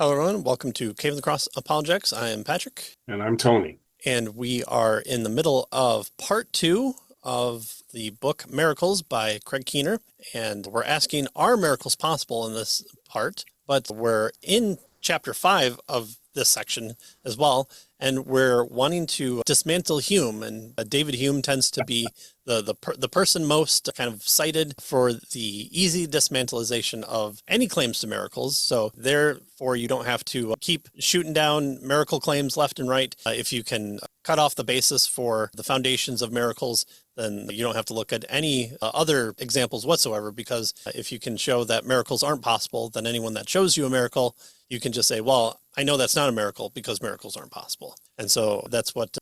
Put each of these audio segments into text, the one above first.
Hello, everyone. Welcome to Cave of the Cross Apologetics. I am Patrick. And I'm Tony. And we are in the middle of part 2 of the book Miracles by Craig Keener. And we're asking, are miracles possible in this part? But we're in chapter 5 of this section as well. And we're wanting to dismantle Hume. And David Hume tends to be the person most kind of cited for the easy dismantleization of any claims to miracles. So therefore, you don't have to keep shooting down miracle claims left and right. If you can cut off the basis for the foundations of miracles, then you don't have to look at any other examples whatsoever, because if you can show that miracles aren't possible, then anyone that shows you a miracle, you can just say, well, I know that's not a miracle because miracles aren't possible. And so that's what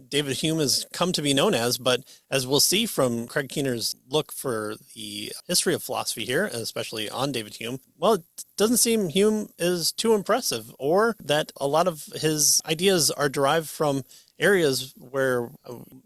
David Hume has come to be known as. But as we'll see from Craig Keener's look for the history of philosophy here, and especially on David Hume, well, it doesn't seem Hume is too impressive, or that a lot of his ideas are derived from areas where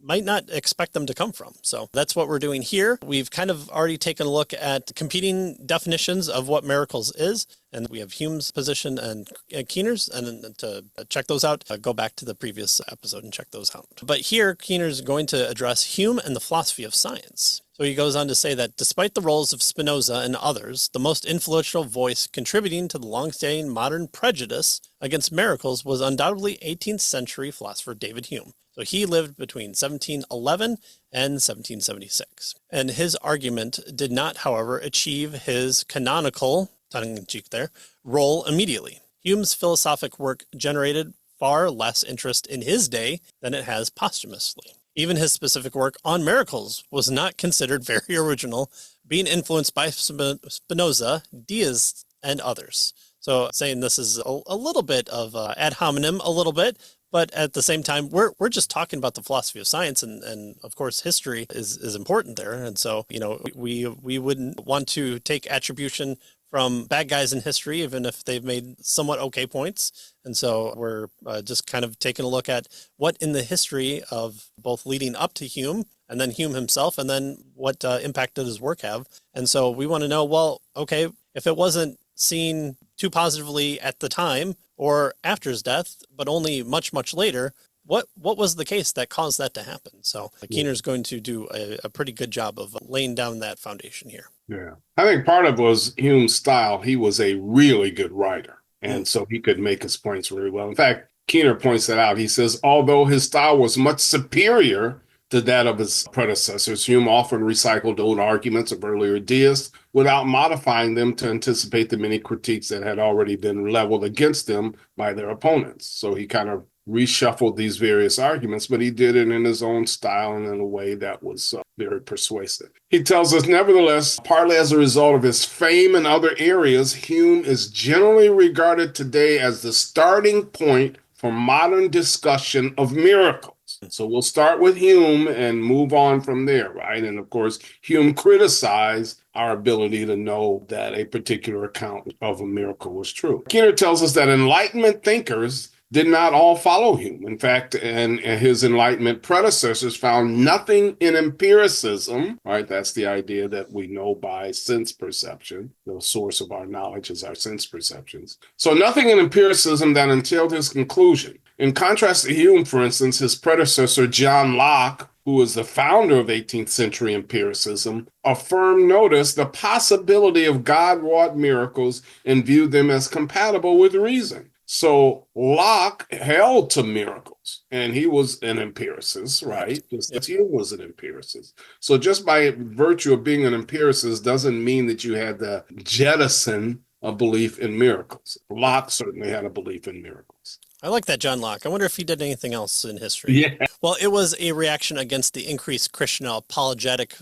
might not expect them to come from. So that's what we're doing here. We've kind of already taken a look at competing definitions of what miracles is. And we have Hume's position and Keener's, and to check those out, go back to the previous episode and check those out. But here, Keener's going to address Hume and the philosophy of science. So he goes on to say that despite the roles of Spinoza and others, the most influential voice contributing to the long-standing modern prejudice against miracles was undoubtedly 18th century philosopher David Hume. So he lived between 1711 and 1776. And his argument did not, however, achieve his canonical, tongue-in-cheek there, role immediately. Hume's philosophic work generated far less interest in his day than it has posthumously. Even his specific work on miracles was not considered very original, being influenced by Spinoza, deists, and others. So saying this is a little bit of ad hominem, a little bit, but at the same time, we're just talking about the philosophy of science, and of course, history is important there. And so, we wouldn't want to take attribution from bad guys in history, even if they've made somewhat okay points. And so we're just kind of taking a look at what in the history of both leading up to Hume and then Hume himself, and then what impact did his work have. And so we want to know, well, okay, if it wasn't seen too positively at the time or after his death, but only much, much later, what was the case that caused that to happen? So Keener's going to do a pretty good job of laying down that foundation here. Yeah. I think part of it was Hume's style. He was a really good writer, and so he could make his points really well. In fact, Keener points that out. He says, although his style was much superior to that of his predecessors, Hume often recycled old arguments of earlier deists without modifying them to anticipate the many critiques that had already been leveled against them by their opponents. So he kind of reshuffled these various arguments, but he did it in his own style and in a way that was very persuasive. He tells us, nevertheless, partly as a result of his fame in other areas, Hume is generally regarded today as the starting point for modern discussion of miracles. So we'll start with Hume and move on from there, right? And of course, Hume criticized our ability to know that a particular account of a miracle was true. Keener tells us that Enlightenment thinkers did not all follow Hume. In fact, and his Enlightenment predecessors found nothing in empiricism, right? That's the idea that we know by sense perception. The source of our knowledge is our sense perceptions. So nothing in empiricism that entailed his conclusion. In contrast to Hume, for instance, his predecessor, John Locke, who was the founder of 18th century empiricism, affirmed, notice, the possibility of God-wrought miracles and viewed them as compatible with reason. So Locke held to miracles, and he was an empiricist, right? Just as Hume was an empiricist. So just by virtue of being an empiricist doesn't mean that you had to jettison a belief in miracles. Locke certainly had a belief in miracles. I like that, John Locke. I wonder if he did anything else in history. Yeah. Well, it was a reaction against the increased Christian apologetic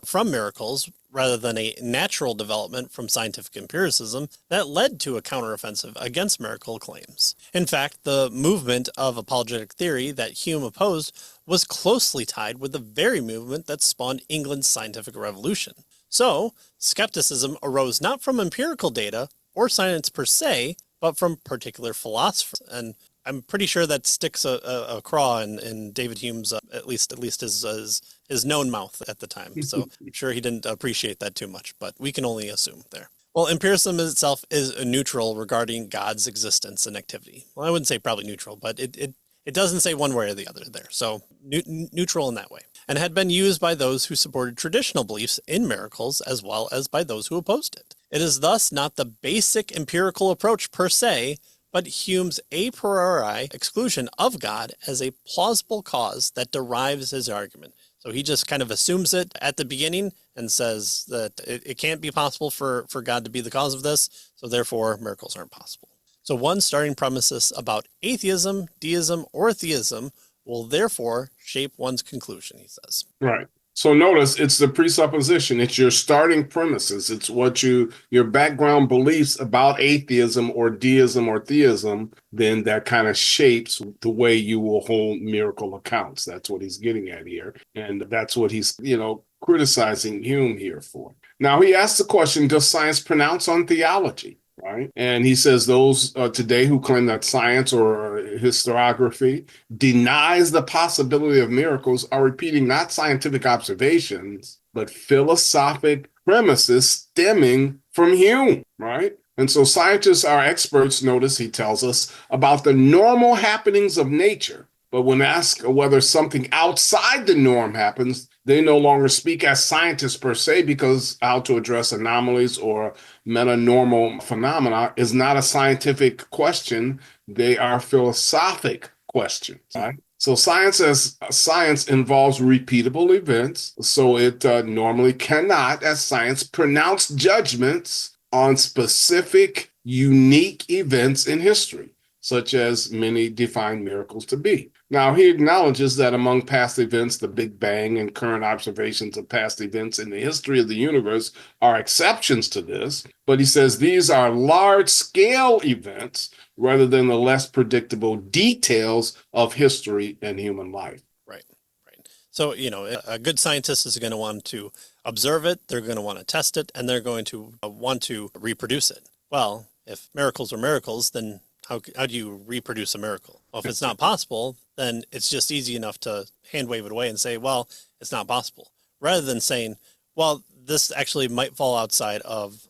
from miracles rather than a natural development from scientific empiricism that led to a counteroffensive against miracle claims. In fact, the movement of apologetic theory that Hume opposed was closely tied with the very movement that spawned England's scientific revolution. So, skepticism arose not from empirical data or science per se, but from particular philosophers. And I'm pretty sure that sticks a craw in David Hume's, at least his known mouth at the time. So I'm sure he didn't appreciate that too much, but we can only assume there. Well, empiricism itself is neutral regarding God's existence and activity. Well, I wouldn't say probably neutral, but it doesn't say one way or the other there. So neutral in that way. And had been used by those who supported traditional beliefs in miracles as well as by those who opposed it. It is thus not the basic empirical approach per se, but Hume's a priori exclusion of God as a plausible cause that derives his argument. So he just kind of assumes it at the beginning and says that it can't be possible for God to be the cause of this, so therefore miracles aren't possible. So one starting premises about atheism, deism, or theism will therefore shape one's conclusion, he says. Right. So notice it's the presupposition. It's your starting premises. It's what your background beliefs about atheism or deism or theism, then that kind of shapes the way you will hold miracle accounts. That's what he's getting at here. And that's what he's, criticizing Hume here for. Now he asks the question, does science pronounce on theology? Right. And he says those today who claim that science or historiography denies the possibility of miracles are repeating not scientific observations, but philosophic premises stemming from Hume. Right. And so scientists are experts, notice he tells us, about the normal happenings of nature. But when asked whether something outside the norm happens, they no longer speak as scientists per se, because how to address anomalies or meta-normal phenomena is not a scientific question. They are philosophic questions. Right? So science involves repeatable events. So it normally cannot, as science, pronounce judgments on specific, unique events in history, such as many define miracles to be. Now, he acknowledges that among past events, the Big Bang and current observations of past events in the history of the universe are exceptions to this, but he says these are large-scale events rather than the less predictable details of history and human life. Right. So, a good scientist is going to want to observe it, they're going to want to test it, and they're going to want to reproduce it. Well, if miracles are miracles, then how do you reproduce a miracle? Well, if it's not possible, then it's just easy enough to hand wave it away and say, well, it's not possible, rather than saying, well, this actually might fall outside of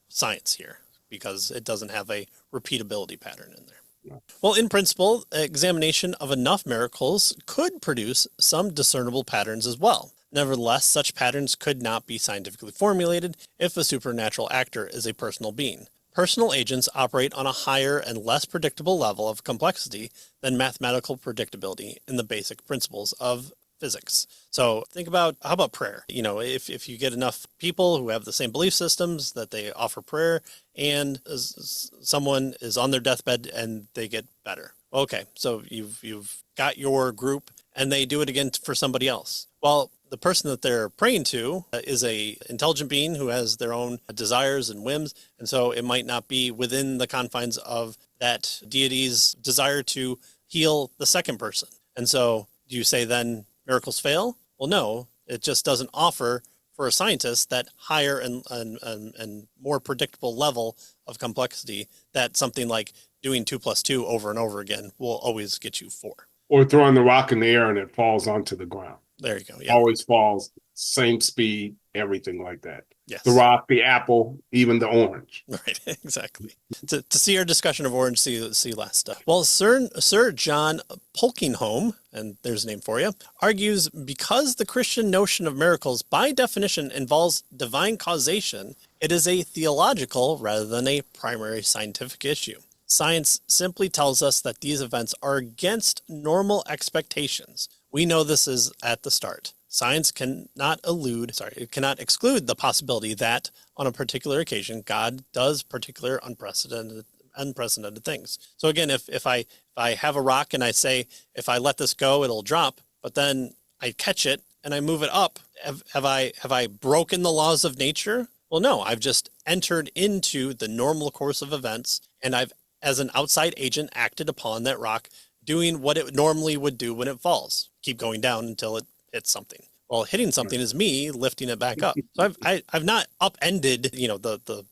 science here because it doesn't have a repeatability pattern in there. Yeah. Well, in principle, examination of enough miracles could produce some discernible patterns as well. Nevertheless, such patterns could not be scientifically formulated if a supernatural actor is a personal being. Personal agents operate on a higher and less predictable level of complexity than mathematical predictability in the basic principles of physics. So think about, how about prayer? If you get enough people who have the same belief systems that they offer prayer, and someone is on their deathbed and they get better. Okay, so you've got your group and they do it again for somebody else. Well, the person that they're praying to is a intelligent being who has their own desires and whims. And so it might not be within the confines of that deity's desire to heal the second person. And so do you say then miracles fail? Well, no, it just doesn't offer for a scientist that higher and more predictable level of complexity that something like doing 2 + 2 over and over again will always get you 4. Or throwing the rock in the air and it falls onto the ground. There you go. Yeah. Always falls, same speed, everything like that. Yes. The rock, the apple, even the orange. Right, exactly. To see our discussion of orange, see last stuff. Well, Sir John Polkinghome, and there's a name for you, argues because the Christian notion of miracles by definition involves divine causation, it is a theological rather than a primary scientific issue. Science simply tells us that these events are against normal expectations. We know this is at the start. Science cannot exclude the possibility that on a particular occasion, God does particular unprecedented things. So again, if I have a rock and I say, if I let this go, it'll drop, but then I catch it and I move it up, have I broken the laws of nature? Well, no, I've just entered into the normal course of events, and I've, as an outside agent, acted upon that rock, doing what it normally would do when it falls, keep going down until it hits something. Well, hitting something is me lifting it back up. So I've not upended, the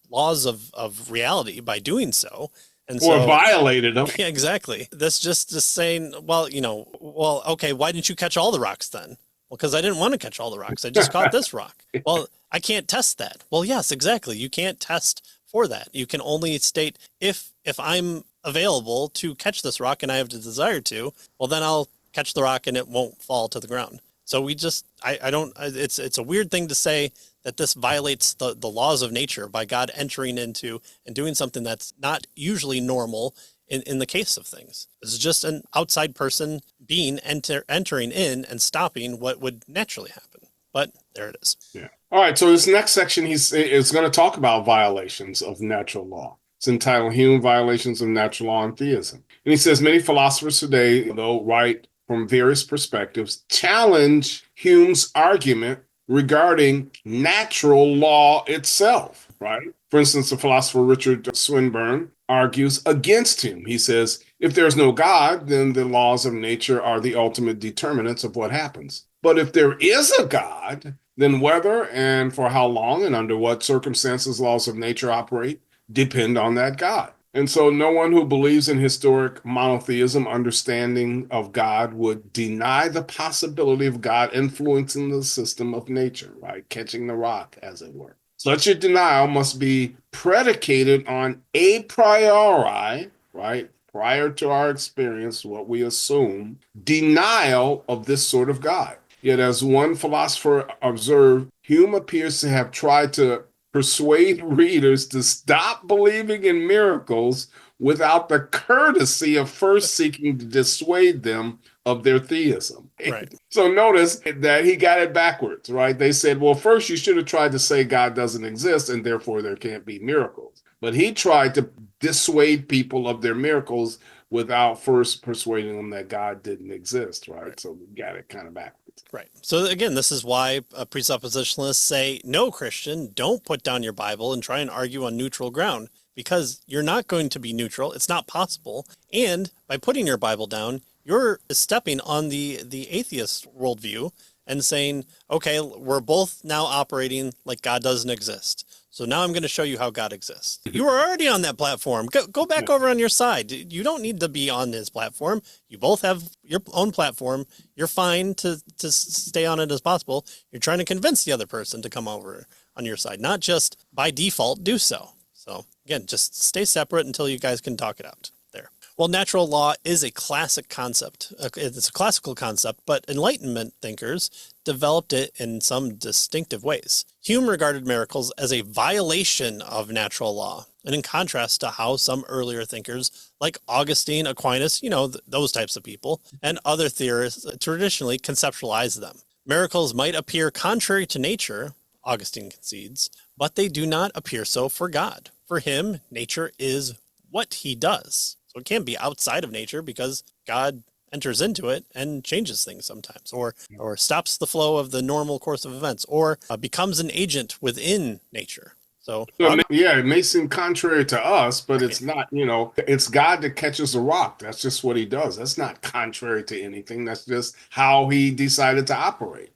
laws of reality by doing so. And or so, violated them. Yeah, exactly. That's just saying, okay, why didn't you catch all the rocks then? Well, because I didn't want to catch all the rocks. I just caught this rock. Well, I can't test that. Well, yes, exactly. You can't test for that. You can only state if I'm available to catch this rock and I have the desire to, well, then I'll catch the rock and it won't fall to the ground. So we just, I don't, it's a weird thing to say that this violates the laws of nature by God entering into and doing something that's not usually normal in the case of things. This is just an outside person being entering in and stopping what would naturally happen. But there it is. Yeah. All right. So this next section, is going to talk about violations of natural law. It's entitled Hume, Violations of Natural Law and Theism. And he says many philosophers today, though write from various perspectives, challenge Hume's argument regarding natural law itself, right? For instance, the philosopher Richard Swinburne argues against Hume. He says, if there's no God, then the laws of nature are the ultimate determinants of what happens. But if there is a God, then whether and for how long and under what circumstances laws of nature operate depend on that God. And so no one who believes in historic monotheism understanding of God would deny the possibility of God influencing the system of nature, right? Catching the rock, as it were. Such a denial must be predicated on a priori, right? Prior to our experience, what we assume, denial of this sort of God. Yet, as one philosopher observed, Hume appears to have tried to persuade readers to stop believing in miracles without the courtesy of first seeking to dissuade them of their theism. Right. So notice that he got it backwards, right? They said, well, first you should have tried to say God doesn't exist and therefore there can't be miracles. But he tried to dissuade people of their miracles without first persuading them that God didn't exist, right? So we got it kind of backwards. Right. So again, this is why presuppositionalists say, no, Christian, don't put down your Bible and try and argue on neutral ground, because you're not going to be neutral. It's not possible. And by putting your Bible down, you're stepping on the atheist worldview and saying, okay, we're both now operating like God doesn't exist. So now I'm going to show you how God exists. You were already on that platform. Go back over on your side. You don't need to be on his platform. You both have your own platform. You're fine to stay on it as possible. You're trying to convince the other person to come over on your side, not just by default do so. So again, just stay separate until you guys can talk it out there. Well, natural law is a classic concept. It's a classical concept, but Enlightenment thinkers developed it in some distinctive ways. Hume regarded miracles as a violation of natural law, and in contrast to how some earlier thinkers like Augustine, Aquinas, those types of people, and other theorists traditionally conceptualize them. Miracles might appear contrary to nature, Augustine concedes, but they do not appear so for God. For him, nature is what he does. So it can't be outside of nature because God enters into it and changes things sometimes, or stops the flow of the normal course of events, or becomes an agent within nature. So it may seem contrary to us, but it's not, it's God that catches the rock. That's just what he does. That's not contrary to anything. That's just how he decided to operate.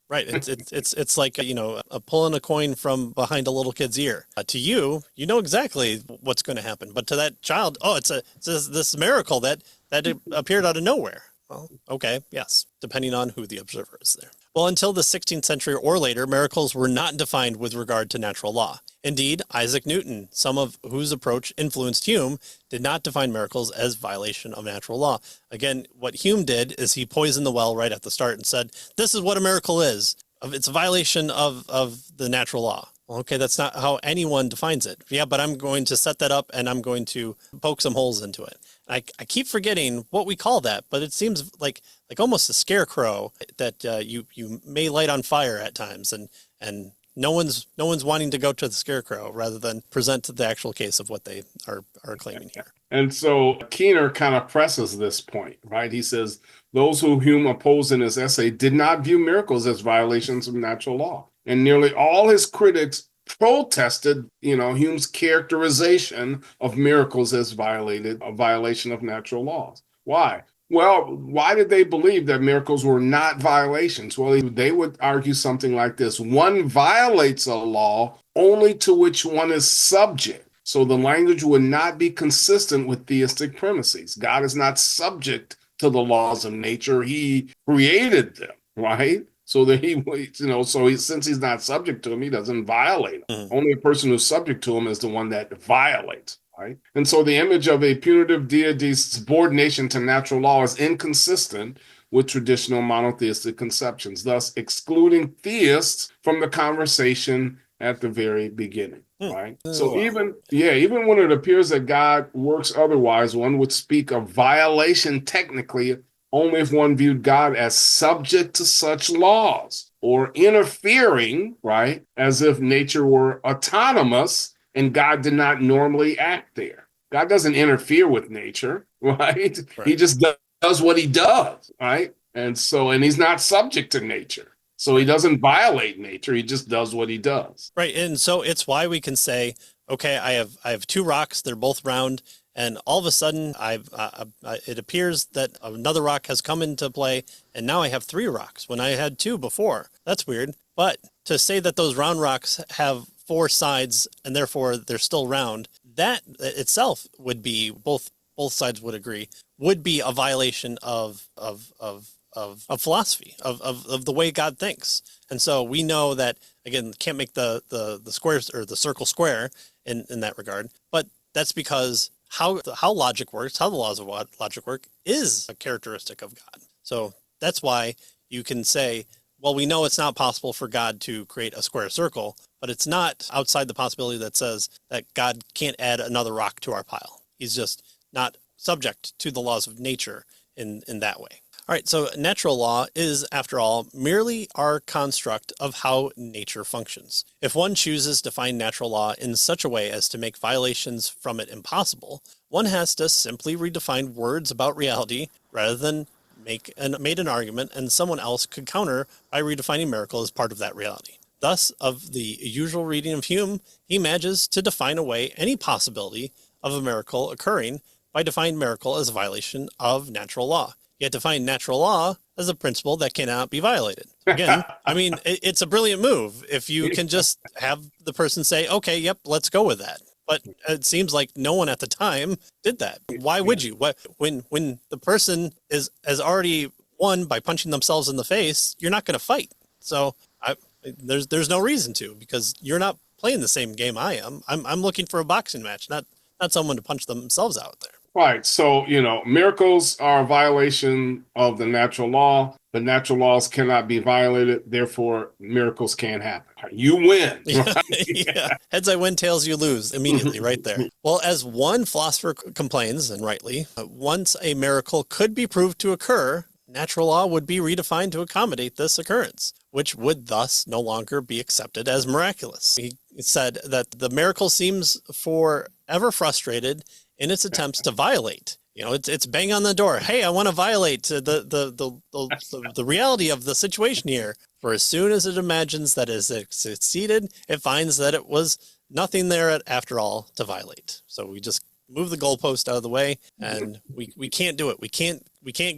Right. It's like, pulling a coin from behind a little kid's ear. To you, you know exactly what's going to happen. But to that child, it's this miracle that appeared out of nowhere. Well, okay, yes, depending on who the observer is there. Well, until the 16th century or later, miracles were not defined with regard to natural law. Indeed, Isaac Newton, some of whose approach influenced Hume, did not define miracles as violation of natural law. Again, what Hume did is he poisoned the well right at the start and said, this is what a miracle is. It's a violation of the natural law. Well, okay, that's not how anyone defines it. Yeah, but I'm going to set that up and I'm going to poke some holes into it. I keep forgetting what we call that, but it seems like almost a scarecrow that you may light on fire at times, and no one's wanting to go to the scarecrow rather than present the actual case of what they are claiming here. And so Keener kind of presses this point, right? He says those who Hume opposed in his essay did not view miracles as violations of natural law, and nearly all his critics protested, Hume's characterization of miracles as a violation of natural laws. Why? Well, why did they believe that miracles were not violations? Well, they would argue something like this. One violates a law only to which one is subject. So the language would not be consistent with theistic premises. God is not subject to the laws of nature. He created them, right? so that since he's not subject to him, he doesn't violate them. Mhm. Only a person who's subject to him is the one that violates, right? And so the image of a punitive deity's subordination to natural law is inconsistent with traditional monotheistic conceptions, thus excluding theists from the conversation at the very beginning. Right. So even when it appears that God works otherwise, one would speak of violation technically only if one viewed God as subject to such laws or interfering, right, as if nature were autonomous and God did not normally act there. God doesn't interfere with nature, right? He just does what he does, right? And he's not subject to nature. So he doesn't violate nature. He just does what he does. Right. And so it's why we can say, okay, I have two rocks. They're both round. And all of a sudden it appears that another rock has come into play. And now I have three rocks when I had two before. That's weird. But to say that those round rocks have four sides and therefore they're still round, that itself would be both sides would agree would be a violation of philosophy, of the way God thinks. And so we know that, again, can't make the squares or the circle square in that regard, but that's because how logic works, how the laws of logic work is a characteristic of God. So that's why you can say, well, we know it's not possible for God to create a square circle, but it's not outside the possibility that says that God can't add another rock to our pile. He's just not subject to the laws of nature in that way. All right, so natural law is, after all, merely our construct of how nature functions. If one chooses to find natural law in such a way as to make violations from it impossible, one has to simply redefine words about reality rather than made an argument, and someone else could counter by redefining miracle as part of that reality. Thus, of the usual reading of Hume, he manages to define away any possibility of a miracle occurring by defining miracle as a violation of natural law. Yet define natural law as a principle that cannot be violated. Again, I mean, it's a brilliant move if you can just have the person say, okay, yep, let's go with that. But it seems like no one at the time did that. Why would you? When the person has already won by punching themselves in the face, you're not going to fight. So there's no reason to, because you're not playing the same game I am. I'm looking for a boxing match, not someone to punch themselves out there. Right. So, miracles are a violation of the natural law, but natural laws cannot be violated. Therefore, miracles can't happen. You win. Right? Yeah. Heads I win, tails you lose immediately right there. Well, as one philosopher complains, and rightly, once a miracle could be proved to occur, natural law would be redefined to accommodate this occurrence, which would thus no longer be accepted as miraculous. He said that the miracle seems forever frustrated in its attempts to violate. It's bang on the door. Hey, I want to violate the reality of the situation here. For as soon as it imagines that it has succeeded, it finds that it was nothing there after all to violate. So we just move the goalpost out of the way, and we can't do it. We can't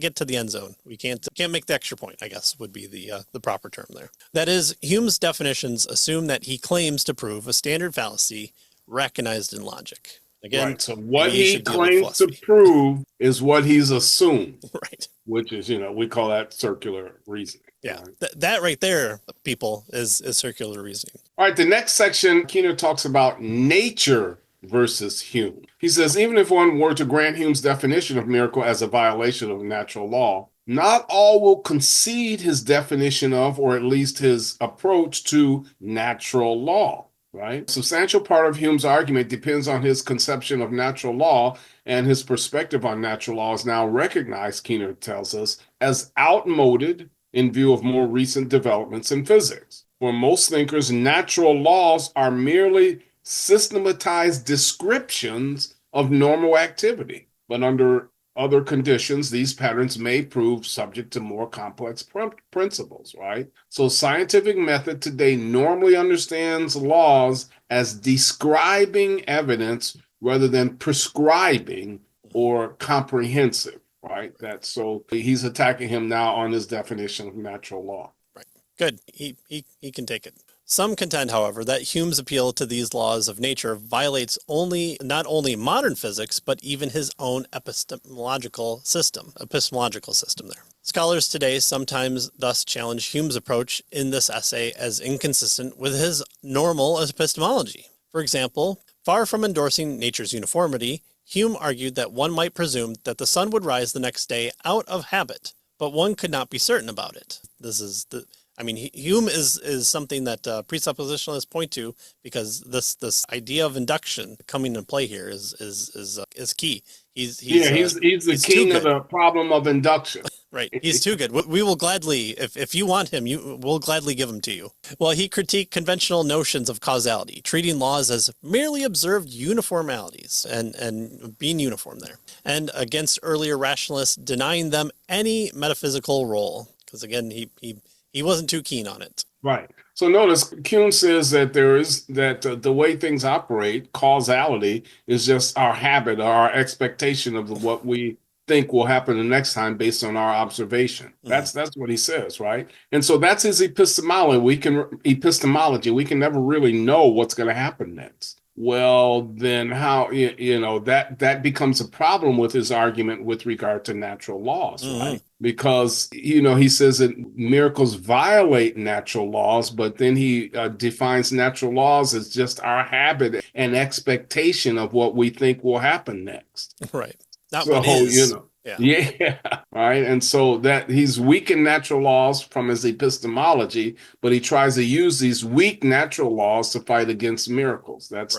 get to the end zone. We can't make the extra point, I guess would be the proper term there. That is, Hume's definitions assume that he claims to prove a standard fallacy recognized in logic. Again, right. So what he claims to prove is what he's assumed. Right. Which is, we call that circular reasoning. Yeah. Right? That right there, people, is circular reasoning. All right. The next section, Keener talks about nature versus Hume. He says, even if one were to grant Hume's definition of miracle as a violation of natural law, not all will concede his definition of, or at least his approach to, natural law. Right? A substantial part of Hume's argument depends on his conception of natural law, and his perspective on natural law is now recognized, Keener tells us, as outmoded in view of more recent developments in physics. For most thinkers, natural laws are merely systematized descriptions of normal activity, but under other conditions, these patterns may prove subject to more complex principles, right? So scientific method today normally understands laws as describing evidence rather than prescribing or comprehensive, right? So he's attacking him now on his definition of natural law. Right. Good. He can take it. Some contend, however, that Hume's appeal to these laws of nature violates not only modern physics, but even his own epistemological system there. Scholars today sometimes thus challenge Hume's approach in this essay as inconsistent with his normal epistemology. For example, far from endorsing nature's uniformity, Hume argued that one might presume that the sun would rise the next day out of habit, but one could not be certain about it. Hume is something that presuppositionalists point to, because this idea of induction coming into play here is key. He's the king of the problem of induction. Right. He's too good. We will gladly, if you want him, we'll gladly give him to you. Well, he critiqued conventional notions of causality, treating laws as merely observed uniformalities and being uniform there, and against earlier rationalists, denying them any metaphysical role, because again, he wasn't too keen on it. Right. So notice Hume says that the way things operate, causality, is just our habit or our expectation of what we think will happen the next time based on our observation. That's what he says, right? And so that's his epistemology. We can never really know what's going to happen next. Well, then how, that becomes a problem with his argument with regard to natural laws, right? Because, he says that miracles violate natural laws, but then he defines natural laws as just our habit and expectation of what we think will happen next. Right. Not what is. Yeah. Right. And so that he's weak in natural laws from his epistemology, but he tries to use these weak natural laws to fight against miracles. That's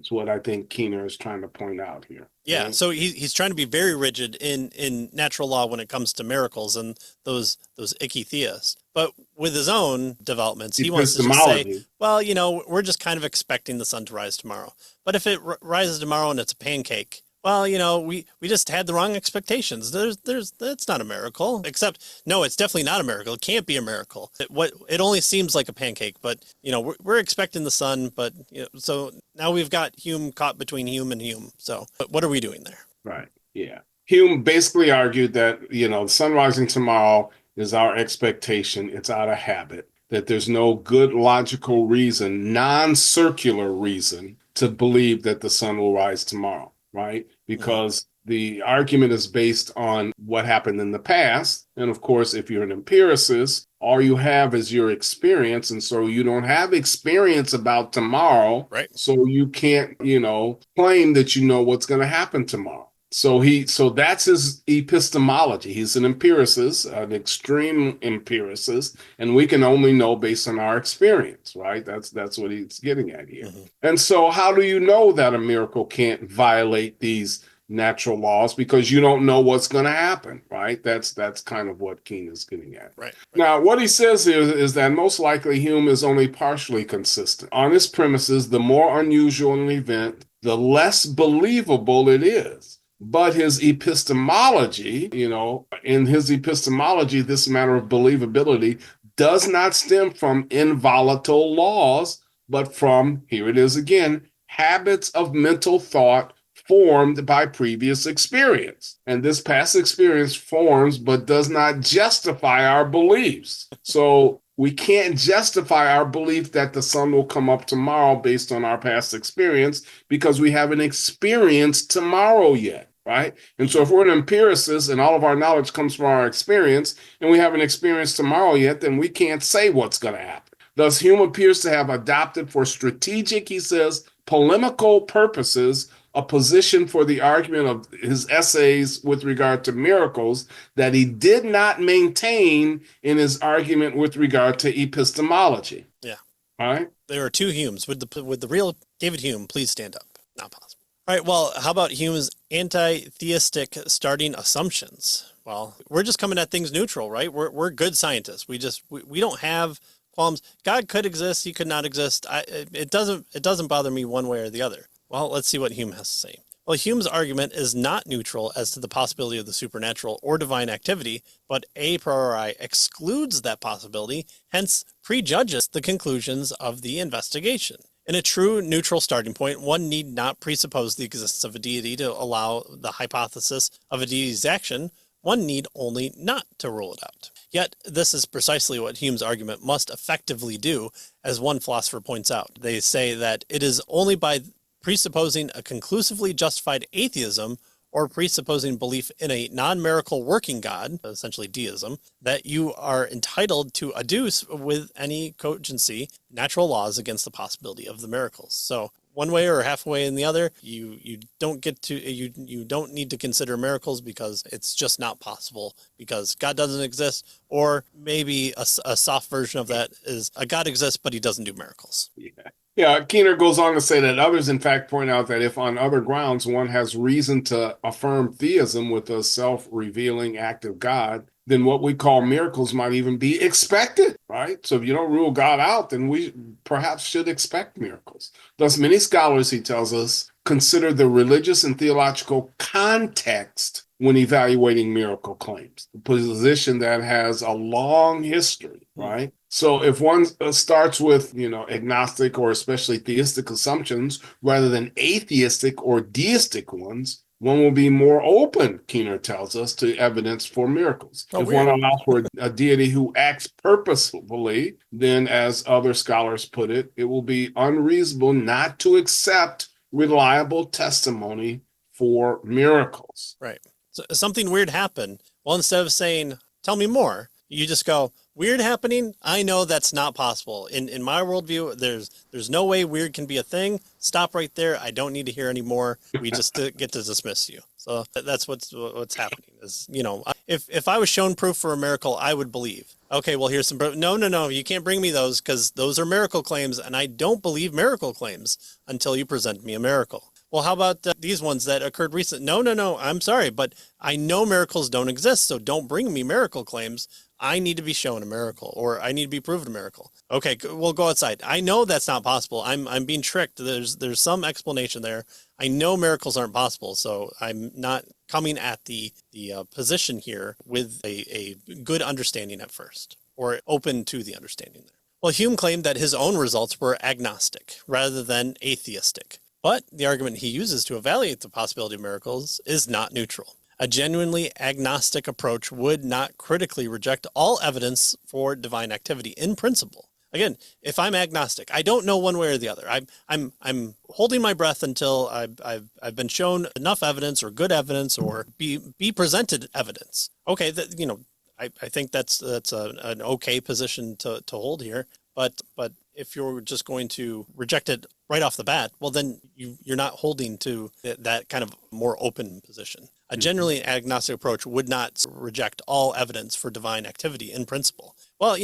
what I think Keener is trying to point out here. Yeah. Right? So he's trying to be very rigid in natural law when it comes to miracles and those icky theists. But with his own developments, he wants to just say, well, we're just kind of expecting the sun to rise tomorrow. But if it rises tomorrow and it's a pancake, well, we just had the wrong expectations. That's not a miracle. Except, no, it's definitely not a miracle. It can't be a miracle. It only seems like a pancake, but we're expecting the sun. But so now we've got Hume caught between Hume and Hume. So what are we doing there? Right. Yeah. Hume basically argued that the sun rising tomorrow is our expectation. It's out of habit. That there's no good logical reason, non-circular reason, to believe that the sun will rise tomorrow. Right? Because the argument is based on what happened in the past. And of course, if you're an empiricist, all you have is your experience. And so you don't have experience about tomorrow. Right. So you can't, claim that you know what's going to happen tomorrow. So that's his epistemology. He's an empiricist, an extreme empiricist, and we can only know based on our experience, right? That's what he's getting at here. And so how do you know that a miracle can't violate these natural laws? Because you don't know what's going to happen, right? That's kind of what Keene is getting at. Right. Now, what he says here is that most likely Hume is only partially consistent. On his premises, the more unusual an event, the less believable it is. But his epistemology, in his epistemology, this matter of believability does not stem from involatile laws, but from, here it is again, habits of mental thought formed by previous experience. And this past experience forms but does not justify our beliefs. So we can't justify our belief that the sun will come up tomorrow based on our past experience because we haven't experienced tomorrow yet, right? And so if we're an empiricist and all of our knowledge comes from our experience and we haven't experienced tomorrow yet, then we can't say what's going to happen. Thus, Hume appears to have adopted for strategic, he says, polemical purposes, a position for the argument of his essays with regard to miracles that he did not maintain in his argument with regard to epistemology. Yeah. All right. There are two Humes. Would the real David Hume please stand up? Not possible. All right. Well, how about Hume's anti-theistic starting assumptions? Well, we're just coming at things neutral, right? We're good scientists. We don't have qualms. God could exist. He could not exist. It doesn't bother me one way or the other. Well, let's see what Hume has to say. Well, Hume's argument is not neutral as to the possibility of the supernatural or divine activity, but a priori excludes that possibility, hence prejudges the conclusions of the investigation. In a true neutral starting point, one need not presuppose the existence of a deity to allow the hypothesis of a deity's action. One need only not to rule it out. Yet this is precisely what Hume's argument must effectively do, as one philosopher points out. They say that it is only by presupposing a conclusively justified atheism or presupposing belief in a non-miracle working God, essentially deism, that you are entitled to adduce with any cogency natural laws against the possibility of the miracles. So one way or halfway in the other, you don't need to consider miracles because it's just not possible because God doesn't exist. Or maybe a soft version of that is a God exists, but he doesn't do miracles. Yeah, Keener goes on to say that others, in fact, point out that if on other grounds one has reason to affirm theism with a self-revealing active God, then what we call miracles might even be expected, right? So if you don't rule God out, then we perhaps should expect miracles. Thus, many scholars, he tells us, consider the religious and theological context when evaluating miracle claims, a position that has a long history, right? So if one starts with, agnostic or especially theistic assumptions rather than atheistic or deistic ones, one will be more open, Keener tells us, to evidence for miracles. If one allows for a deity who acts purposefully, then as other scholars put it, it will be unreasonable not to accept reliable testimony for miracles. Right. So something weird happened. Well, instead of saying, tell me more, you just go, weird happening? I know that's not possible. In my worldview, there's no way weird can be a thing. Stop right there. I don't need to hear any more. We just get to dismiss you. So that's what's happening. Is, if I was shown proof for a miracle, I would believe. Okay, well, here's some proof. No. You can't bring me those because those are miracle claims, and I don't believe miracle claims until you present me a miracle. Well, how about these ones that occurred recently? No. I'm sorry, but I know miracles don't exist, so don't bring me miracle claims. I need to be shown a miracle, or I need to be proven a miracle. Okay, we'll go outside. I know that's not possible. I'm being tricked. There's some explanation there. I know miracles aren't possible, so I'm not coming at the position here with a good understanding at first, or open to the understanding there. Well, Hume claimed that his own results were agnostic rather than atheistic. But the argument he uses to evaluate the possibility of miracles is not neutral. A genuinely agnostic approach would not critically reject all evidence for divine activity in principle. Again, if I'm agnostic, I don't know one way or the other. I'm holding my breath until I've been shown enough evidence or good evidence or be presented evidence. Okay, I think that's an okay position to hold here. But if you're just going to reject it right off the bat, well, then you're not holding to that kind of more open position. A genuinely agnostic approach would not reject all evidence for divine activity in principle. Well,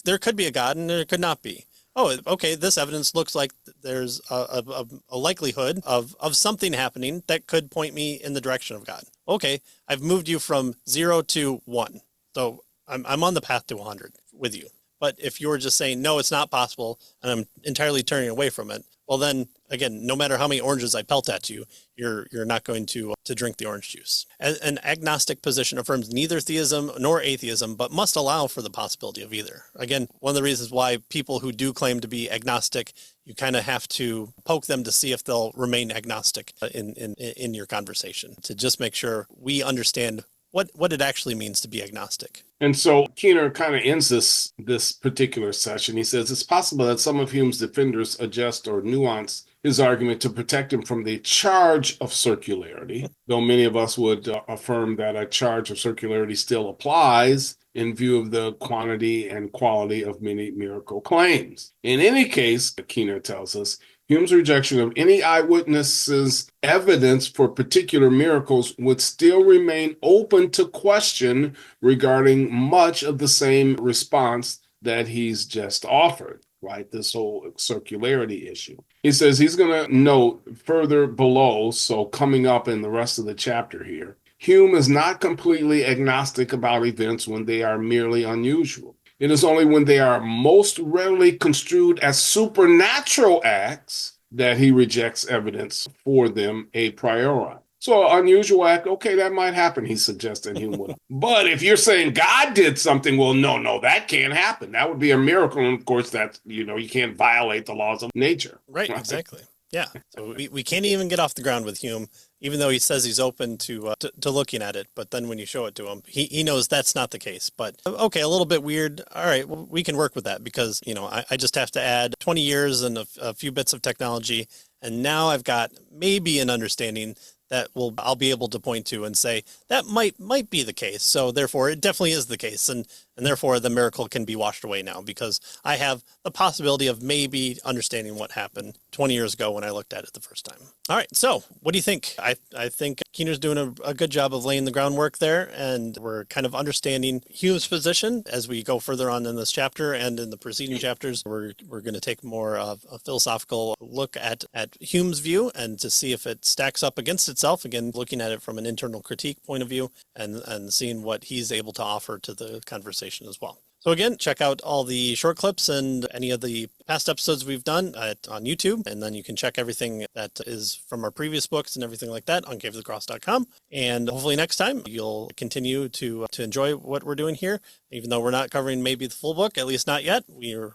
there could be a God and there could not be. Oh, okay, this evidence looks like there's a likelihood of something happening that could point me in the direction of God. Okay, I've moved you from 0 to 1. So I'm on the path to 100 with you. But if you're just saying, no, it's not possible, and I'm entirely turning away from it, well, then, again, no matter how many oranges I pelt at you, you're not going to drink the orange juice. An agnostic position affirms neither theism nor atheism, but must allow for the possibility of either. Again, one of the reasons why people who do claim to be agnostic, you kind of have to poke them to see if they'll remain agnostic in your conversation, to just make sure we understand what it actually means to be agnostic. And so Keener kind of ends this particular session. He says, it's possible that some of Hume's defenders adjust or nuance his argument to protect him from the charge of circularity, though many of us would affirm that a charge of circularity still applies in view of the quantity and quality of many miracle claims. In any case, Keener tells us, Hume's rejection of any eyewitnesses' evidence for particular miracles would still remain open to question regarding much of the same response that he's just offered, right? This whole circularity issue. He says he's going to note further below, so coming up in the rest of the chapter here, Hume is not completely agnostic about events when they are merely unusual. It is only when they are most readily construed as supernatural acts that he rejects evidence for them a priori. So an unusual act, okay, that might happen, he suggests in Hume would. But if you're saying God did something, well, no, that can't happen. That would be a miracle. And of course, that's, you can't violate the laws of nature. Right? Exactly. Yeah. So we can't even get off the ground with Hume even though he says he's open to looking at it. But then when you show it to him, he knows that's not the case. But okay, a little bit weird. All right, well, we can work with that because, I just have to add 20 years and a few bits of technology. And now I've got maybe an understanding that I'll be able to point to and say that might be the case. So therefore it definitely is the case. And therefore the miracle can be washed away now because I have the possibility of maybe understanding what happened 20 years ago when I looked at it the first time. All right. So what do you think? I think Keener's doing a good job of laying the groundwork there, and we're kind of understanding Hume's position as we go further on in this chapter and in the preceding chapters. We're going to take more of a philosophical look at Hume's view and to see if it stacks up against itself, again, looking at it from an internal critique point of view and seeing what he's able to offer to the conversation as well. So again, check out all the short clips and any of the past episodes we've done on YouTube. And then you can check everything that is from our previous books and everything like that on caveofthecross.com. And hopefully next time you'll continue to enjoy what we're doing here, even though we're not covering maybe the full book, at least not yet. We're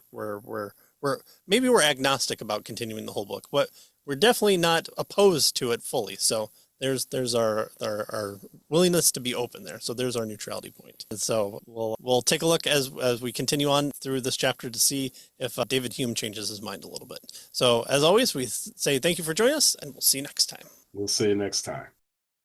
agnostic about continuing the whole book, but we're definitely not opposed to it fully. So there's our willingness to be open there. So there's our neutrality point. And so we'll take a look as we continue on through this chapter to see if David Hume changes his mind a little bit. So as always, we say thank you for joining us, and we'll see you next time. We'll see you next time.